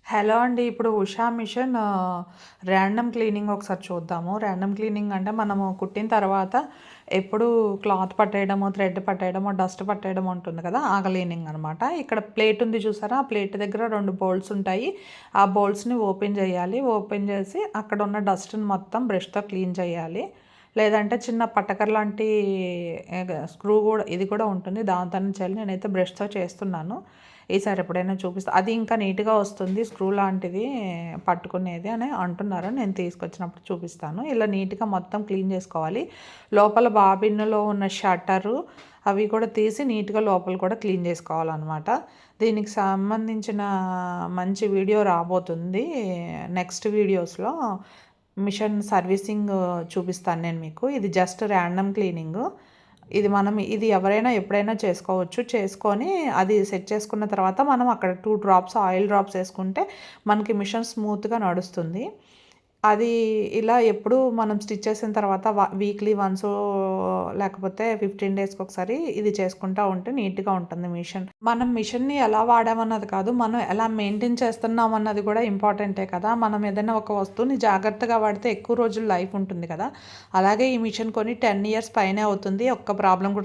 Hello అండి. ఇప్పుడు Usha machine random cleaning ఒకసారి చూద్దాము. ర్యాండమ్ క్లీనింగ్ అంటే మనము కుట్టిన తర్వాత ఎప్పుడు క్లాత్ పట్టేయడము, థ్రెడ్ పట్టేయడము, డస్ట్ పట్టేయడం ఉంటుంది కదా! ఆ క్లీనింగ్ అనమాట. ఇక్కడ ప్లేట్ ఉంది చూసారా? ఆ ప్లేట్ దగ్గర 2 బోల్ట్స్ ఉంటాయి. ఆ బోల్ట్స్‌ని ఓపెన్ చేయాలి. ఓపెన్ చేసి అక్కడ ఉన్న డస్ట్‌ని మొత్తం బ్రష్‌తో క్లీన్ చేయాలి. లేదంటే చిన్న పటకర్ లాంటి స్క్రూ కూడా ఇది కూడా ఉంటుంది. దాంతోనే చేయాలి. నేనైతే బ్రష్‌తో చేస్తున్నాను. ఈసారి ఎప్పుడైనా చూపిస్తా. అది ఇంకా నీట్‌గా వస్తుంది. స్క్రూ లాంటిది పట్టుకునేది అని అంటున్నారు. నేను తీసుకొచ్చినప్పుడు చూపిస్తాను. ఇలా నీట్‌గా మొత్తం క్లీన్ చేసుకోవాలి. లోపల బాబిన్‌లో ఉన్న షట్టరు అవి కూడా తీసి నీట్‌గా లోపల కూడా క్లీన్ చేసుకోవాలనమాట. దీనికి సంబంధించిన మంచి వీడియో రాబోతుంది. నెక్స్ట్ వీడియోస్‌లో మిషన్ సర్వీసింగ్ చూపిస్తాను నేను మీకు. ఇది జస్ట్ ర్యాండమ్ క్లీనింగు. ఇది ఎవరైనా ఎప్పుడైనా చేసుకోవచ్చు. చేసుకొని అది సెట్ చేసుకున్న తర్వాత మనం అక్కడ 2 డ్రాప్స్ ఆయిల్ డ్రాప్స్ ఏసుకుంటే మనకి మిషన్ స్మూత్‌గా నడుస్తుంది. అది ఇలా ఎప్పుడు మనం స్టిచ్ చేసిన తర్వాత వీక్లీ వన్సో లేకపోతే 15 డేస్‌కి ఒకసారి ఇది చేసుకుంటా ఉంటే నీట్‌గా ఉంటుంది మిషన్. మనం మిషన్‌ని ఎలా వాడామన్నది కాదు, మనం ఎలా మెయింటైన్ చేస్తున్నాం అన్నది కూడా ఇంపార్టెంటే కదా! మనం ఏదైనా ఒక వస్తువుని జాగ్రత్తగా వాడితే ఎక్కువ రోజులు లైఫ్ ఉంటుంది కదా! అలాగే ఈ మిషన్ కొని 10 ఇయర్స్ పైనే అవుతుంది. ఒక్క ప్రాబ్లమ్ కూడా